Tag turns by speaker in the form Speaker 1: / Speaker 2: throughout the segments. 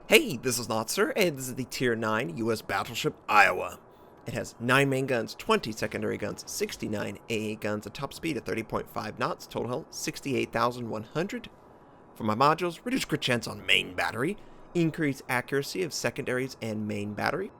Speaker 1: Hey, this is Notser, and this is the Tier 9 US Battleship Iowa. It has 9 main guns, 20 secondary guns, 69 AA guns, a top speed of 30.5 knots, total health 68,100. For my modules, reduce crit chance on main battery, increase accuracy of secondaries and main battery,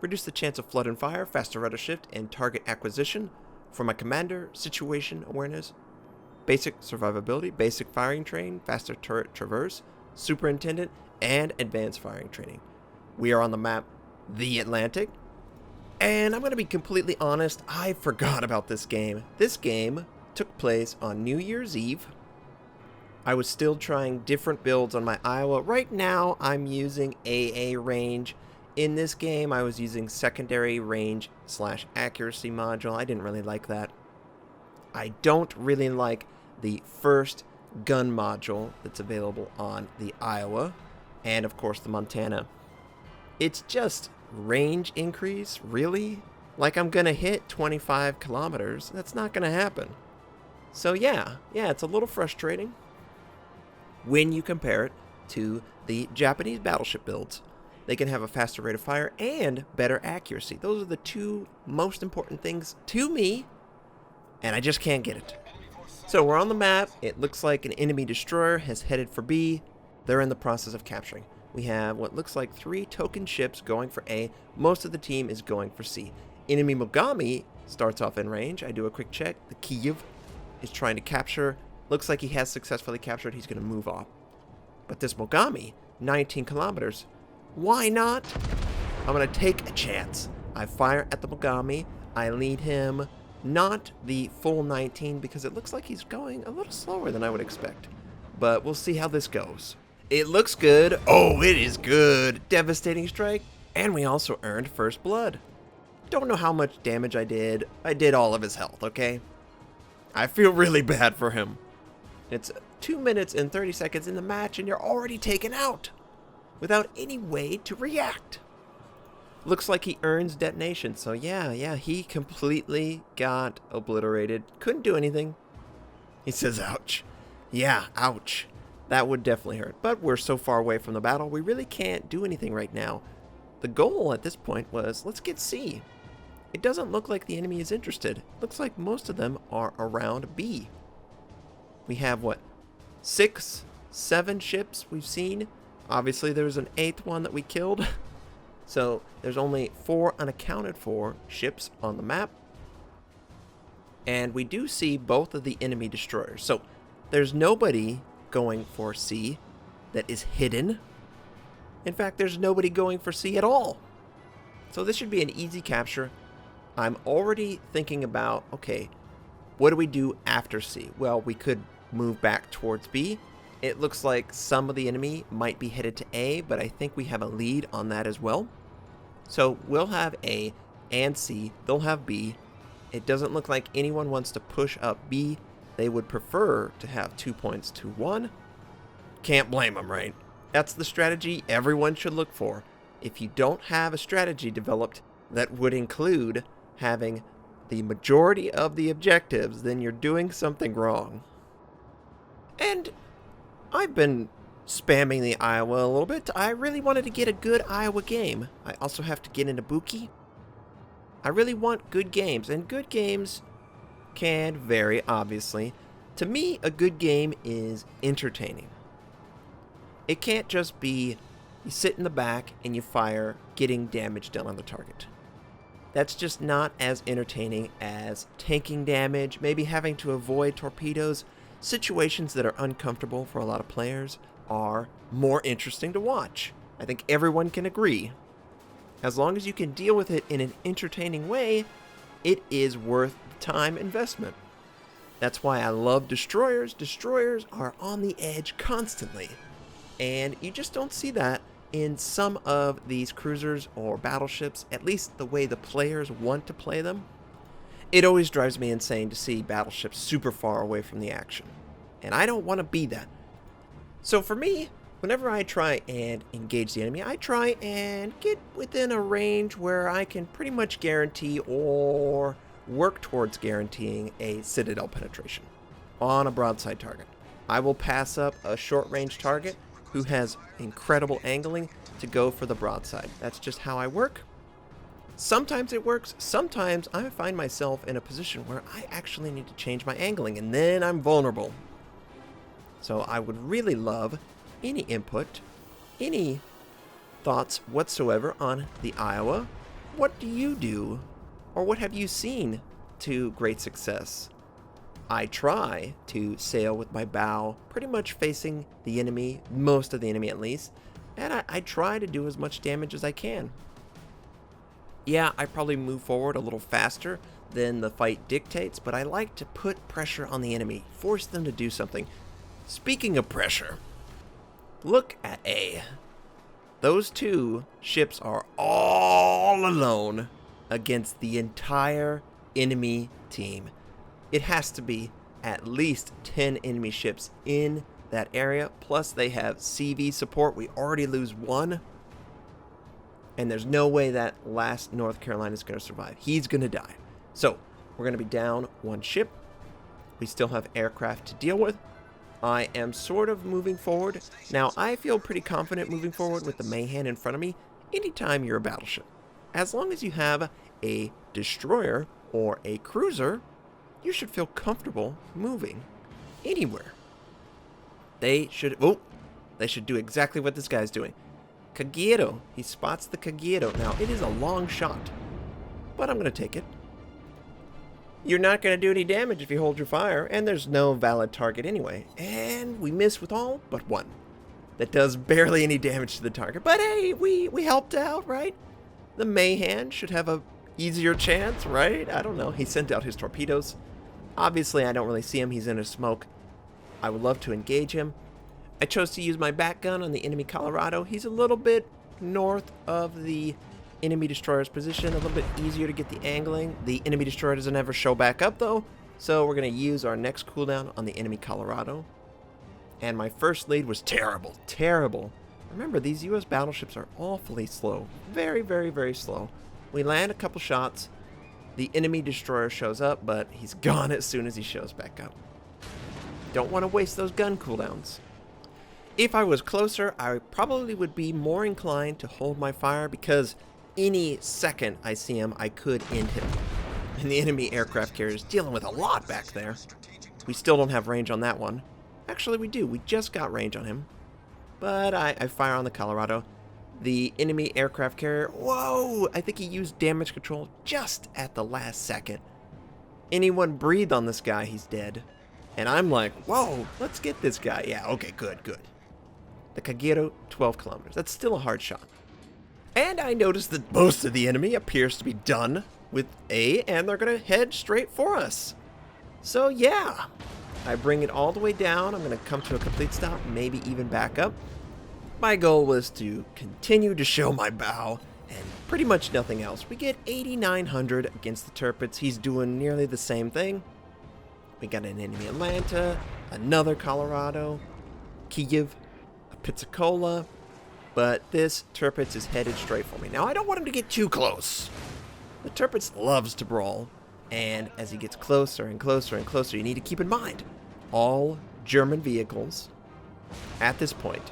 Speaker 1: reduce the chance of flood and fire, faster rudder shift, and target acquisition. For my commander, situation awareness, basic survivability, basic firing train, faster turret traverse, superintendent, and advanced firing training. We are on the map, the Atlantic, and I'm going to be completely honest, I forgot about this game. This game took place on New Year's Eve. I was still trying different builds on my Iowa. Right now, I'm using AA range. In this game, I was using secondary range / accuracy module. I didn't really like that. I don't really like the first gun module that's available on the Iowa, and of course the Montana. It's just range increase, really? Like I'm gonna hit 25 kilometers. That's not gonna happen. So yeah, it's a little frustrating when you compare it to the Japanese battleship builds. They can have a faster rate of fire and better accuracy. Those are the two most important things to me, and I just can't get it. So we're on the map. It looks like an enemy destroyer has headed for B. They're in the process of capturing. We have what looks like 3 token ships going for A. Most of the team is going for C. Enemy Mogami starts off in range. I do a quick check. The Kiev is trying to capture. Looks like he has successfully captured. He's going to move off. But this Mogami, 19 kilometers. Why not? I'm going to take a chance. I fire at the Mogami. I lead him not the full 19 because it looks like he's going a little slower than I would expect. But we'll see how this goes. It looks good. Oh, it is good. Devastating strike. And we also earned first blood. Don't know how much damage I did. I did all of his health, okay? I feel really bad for him. It's 2 minutes and 30 seconds in the match and you're already taken out without any way to react. Looks like he earns detonation. So yeah, he completely got obliterated. Couldn't do anything. He says, ouch. Yeah, ouch. That would definitely hurt. But we're so far away from the battle, we really can't do anything right now. The goal at this point was, let's get C. It doesn't look like the enemy is interested. Looks like most of them are around B. We have, 6, 7 ships we've seen. Obviously, there's an 8th one that we killed. So there's only 4 unaccounted for ships on the map. And we do see both of the enemy destroyers. So there's nobody going for C that is hidden. In fact, there's nobody going for C at all. So this should be an easy capture. I'm already thinking about, okay, what do we do after C? Well, we could move back towards B. It looks like some of the enemy might be headed to A, but I think we have a lead on that as well. So we'll have A and C. They'll have B. It doesn't look like anyone wants to push up B. They would prefer to have 2 points to 1. Can't blame them, right? That's the strategy everyone should look for. If you don't have a strategy developed that would include having the majority of the objectives, then you're doing something wrong. And I've been spamming the Iowa a little bit. I really wanted to get a good Iowa game. I also have to get into Buki. I really want good games, and good games can vary, obviously. To me, a good game is entertaining. It can't just be you sit in the back and you fire, getting damage done on the target. That's just not as entertaining as tanking damage, maybe having to avoid torpedoes. Situations that are uncomfortable for a lot of players are more interesting to watch. I think everyone can agree. As long as you can deal with it in an entertaining way, it is worth the time investment. That's why I love destroyers. Destroyers are on the edge constantly. And you just don't see that in some of these cruisers or battleships, at least the way the players want to play them. It always drives me insane to see battleships super far away from the action. And I don't want to be that. So for me, whenever I try and engage the enemy, I try and get within a range where I can pretty much guarantee or work towards guaranteeing a citadel penetration on a broadside target. I will pass up a short range target who has incredible angling to go for the broadside. That's just how I work. Sometimes it works. Sometimes I find myself in a position where I actually need to change my angling, and then I'm vulnerable. So I would really love any input, any thoughts whatsoever on the Iowa. What do you do, or what have you seen to great success? I try to sail with my bow pretty much facing the enemy, most of the enemy at least, and I try to do as much damage as I can. Yeah, I probably move forward a little faster than the fight dictates, but I like to put pressure on the enemy, force them to do something. Speaking of pressure, look at A. Those two ships are all alone against the entire enemy team. It has to be at least 10 enemy ships in that area, plus they have CV support. We already lose one. And there's no way that last North Carolina is going to survive. He's going to die. So, we're going to be down one ship. We still have aircraft to deal with. I am sort of moving forward. Now, I feel pretty confident moving forward with the Mayhem in front of me anytime you're a battleship. As long as you have a destroyer or a cruiser, you should feel comfortable moving anywhere. They should do exactly what this guy's doing. Kagero. He spots the Kagero. Now, it is a long shot, but I'm going to take it. You're not going to do any damage if you hold your fire, and there's no valid target anyway. And we miss with all but one. That does barely any damage to the target. But hey, we helped out, right? The Mayhem should have a easier chance, right? I don't know. He sent out his torpedoes. Obviously, I don't really see him. He's in a smoke. I would love to engage him. I chose to use my back gun on the enemy Colorado. He's a little bit north of the enemy destroyer's position, a little bit easier to get the angling. The enemy destroyer doesn't ever show back up though, so we're going to use our next cooldown on the enemy Colorado. And my first lead was terrible, terrible. Remember, these US battleships are awfully slow. Very, very, very slow. We land a couple shots. The enemy destroyer shows up, but he's gone as soon as he shows back up. Don't want to waste those gun cooldowns. If I was closer, I probably would be more inclined to hold my fire because any second I see him, I could end him. And the enemy aircraft carrier is dealing with a lot back there. We still don't have range on that one. Actually, we do. We just got range on him. But I fire on the Colorado. The enemy aircraft carrier, whoa! I think he used damage control just at the last second. Anyone breathe on this guy, he's dead. And I'm like, whoa, let's get this guy. Yeah, okay, good, good. The Kagero, 12 kilometers. That's still a hard shot. And I noticed that most of the enemy appears to be done with A, and they're going to head straight for us. So yeah, I bring it all the way down. I'm going to come to a complete stop, maybe even back up. My goal was to continue to show my bow, and pretty much nothing else. We get 8,900 against the Tirpitz. He's doing nearly the same thing. We got an enemy Atlanta, another Colorado, Kiev, a Pensacola, but this Tirpitz is headed straight for me. Now, I don't want him to get too close. The Tirpitz loves to brawl, and as he gets closer and closer and closer, you need to keep in mind, all German vehicles at this point,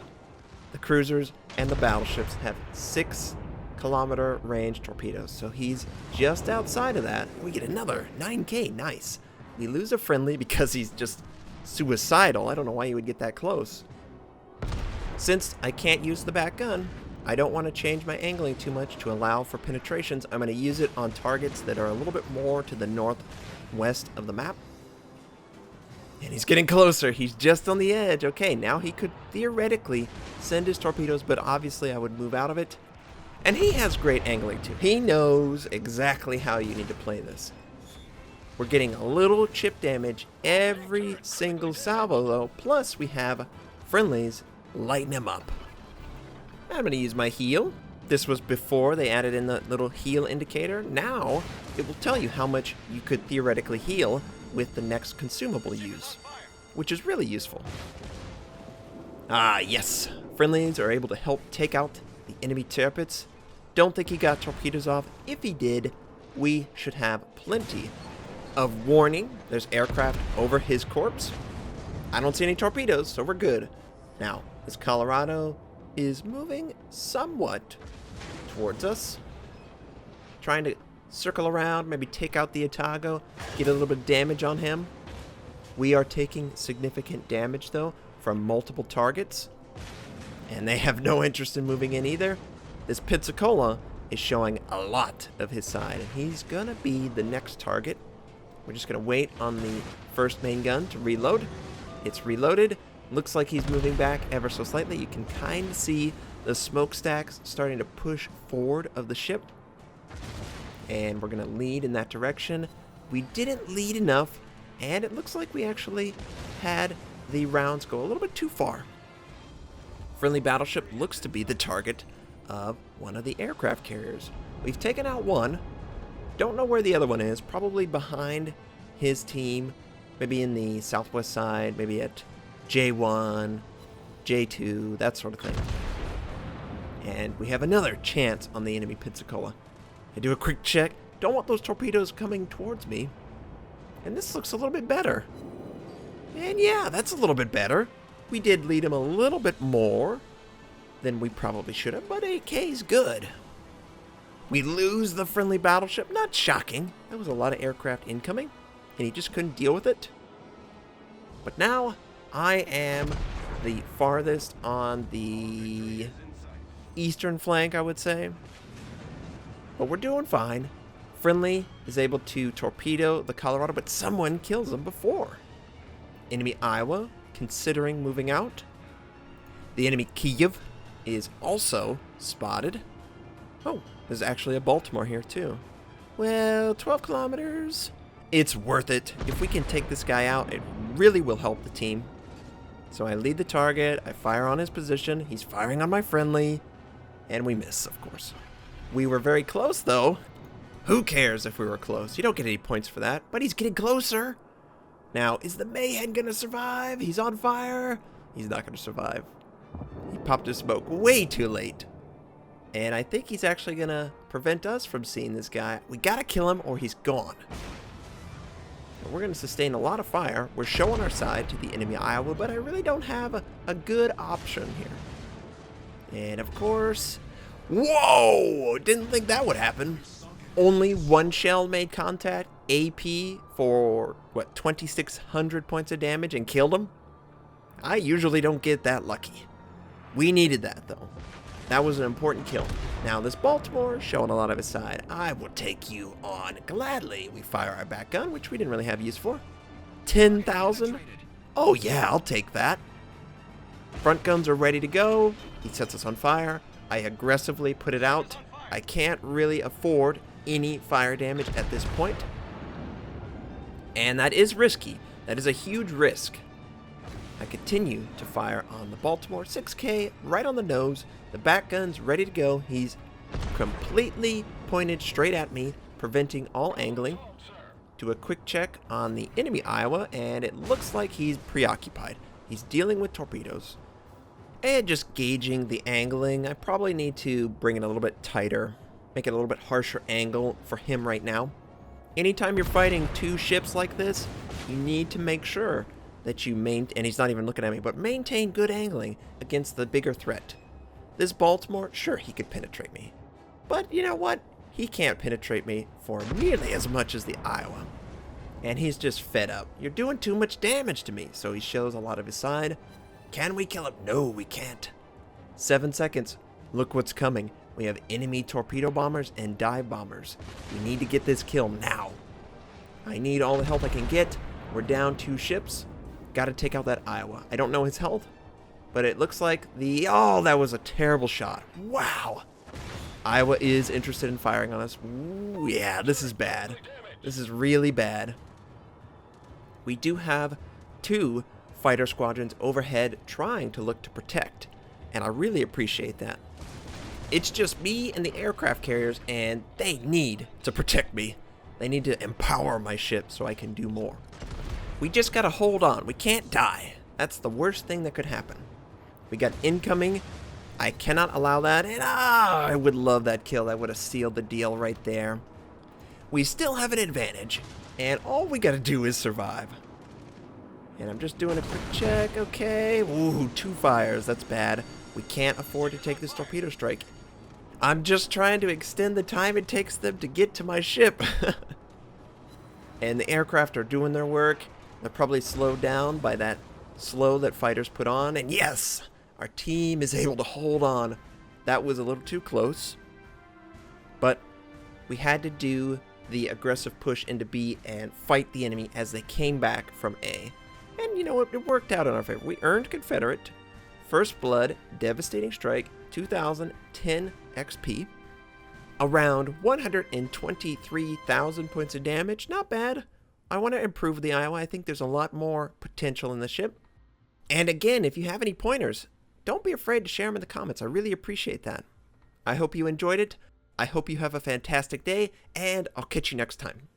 Speaker 1: the cruisers and the battleships have 6-kilometer range torpedoes, so he's just outside of that. We get another 9K, nice. We lose a friendly because he's just suicidal. I don't know why you would get that close. Since I can't use the back gun, I don't want to change my angling too much to allow for penetrations. I'm going to use it on targets that are a little bit more to the northwest of the map. And he's getting closer. He's just on the edge. Okay, now he could theoretically send his torpedoes, but obviously I would move out of it. And he has great angling too. He knows exactly how you need to play this. We're getting a little chip damage every single salvo though, plus we have friendlies lighten him up. I'm going to use my heal. This was before they added in the little heal indicator. Now it will tell you how much you could theoretically heal with the next consumable use, which is really useful. Ah, yes. Friendlies are able to help take out the enemy Tirpitz. Don't think he got torpedoes off. If he did, we should have plenty of warning. There's aircraft over his corpse. I don't see any torpedoes, so we're good. Now, This Colorado is moving somewhat towards us. Trying to circle around, maybe take out the Otago, get a little bit of damage on him. We are taking significant damage, though, from multiple targets. And they have no interest in moving in either. This Pizzicola is showing a lot of his side, and he's going to be the next target. We're just going to wait on the first main gun to reload. It's reloaded. Looks like he's moving back ever so slightly. You can kind of see the smokestacks starting to push forward of the ship. And we're going to lead in that direction. We didn't lead enough, and it looks like we actually had the rounds go a little bit too far. Friendly battleship looks to be the target of one of the aircraft carriers. We've taken out one. Don't know where the other one is. Probably behind his team. Maybe in the southwest side. Maybe at J1, J2, that sort of thing. And we have another chance on the enemy Pizzicola. I do a quick check. Don't want those torpedoes coming towards me. And this looks a little bit better. And yeah, that's a little bit better. We did lead him a little bit more than we probably should have, but AK's good. We lose the friendly battleship. Not shocking. There was a lot of aircraft incoming, and he just couldn't deal with it. But now I am the farthest on the eastern flank, I would say. But we're doing fine. Friendly is able to torpedo the Colorado, but someone kills him before. Enemy Iowa considering moving out. The enemy Kiev is also spotted. Oh, there's actually a Baltimore here too. Well, 12 kilometers. It's worth it. If we can take this guy out, it really will help the team. So I lead the target. I fire on his position. He's firing on my friendly. And we miss, of course. We were very close, though. Who cares if we were close? You don't get any points for that. But he's getting closer. Now, is the Mayhem going to survive? He's on fire. He's not going to survive. He popped his smoke way too late. And I think he's actually going to prevent us from seeing this guy. We got to kill him or he's gone. And we're going to sustain a lot of fire. We're showing our side to the enemy Iowa, but I really don't have a good option here. And of course... Whoa! Didn't think that would happen. Only one shell made contact. AP for, what, 2,600 points of damage and killed him? I usually don't get that lucky. We needed that, though. That was an important kill. Now, this Baltimore showing a lot of his side. I will take you on gladly. We fire our back gun, which we didn't really have use for. 10,000? Oh, yeah, I'll take that. Front guns are ready to go. He sets us on fire. I aggressively put it out. I can't really afford any fire damage at this point. And that is risky. That is a huge risk. I continue to fire on the Baltimore. 6K right on the nose. The back gun's ready to go. He's completely pointed straight at me, preventing all angling. Do a quick check on the enemy Iowa, and it looks like he's preoccupied. He's dealing with torpedoes. And just gauging the angling, I probably need to bring it a little bit tighter, make it a little bit harsher angle for him right now. Anytime you're fighting two ships like this, you need to make sure that you maintain, and he's not even looking at me, but maintain good angling against the bigger threat. This Baltimore, sure, he could penetrate me. But you know what? He can't penetrate me for nearly as much as the Iowa. And he's just fed up. You're doing too much damage to me. So he shows a lot of his side. Can we kill him? No, we can't. 7 seconds. Look what's coming. We have enemy torpedo bombers and dive bombers. We need to get this kill now. I need all the help I can get. We're down 2 ships. Got to take out that Iowa. I don't know his health, but it looks like oh, that was a terrible shot. Wow. Iowa is interested in firing on us. Ooh, yeah, this is bad. This is really bad. We do have 2 fighter squadrons overhead trying to look to protect, and I really appreciate that. It's just me and the aircraft carriers, and they need to protect me. They need to empower my ship so I can do more. We just gotta hold on. We can't die. That's the worst thing that could happen. We got incoming. I cannot allow that, and I would love that kill. That would have sealed the deal right there. We still have an advantage, and all we gotta do is survive. And I'm just doing a quick check. Okay. Ooh, 2 fires. That's bad. We can't afford to take this torpedo strike. I'm just trying to extend the time it takes them to get to my ship. And the aircraft are doing their work. They're probably slowed down by that slow that fighters put on. And yes, our team is able to hold on. That was a little too close. But we had to do the aggressive push into B and fight the enemy as they came back from A. And you know what? It worked out in our favor. We earned Confederate. First Blood, Devastating Strike, 2010 XP. Around 123,000 points of damage. Not bad. I want to improve the Iowa. I think there's a lot more potential in the ship. And again, if you have any pointers, don't be afraid to share them in the comments. I really appreciate that. I hope you enjoyed it. I hope you have a fantastic day, and I'll catch you next time.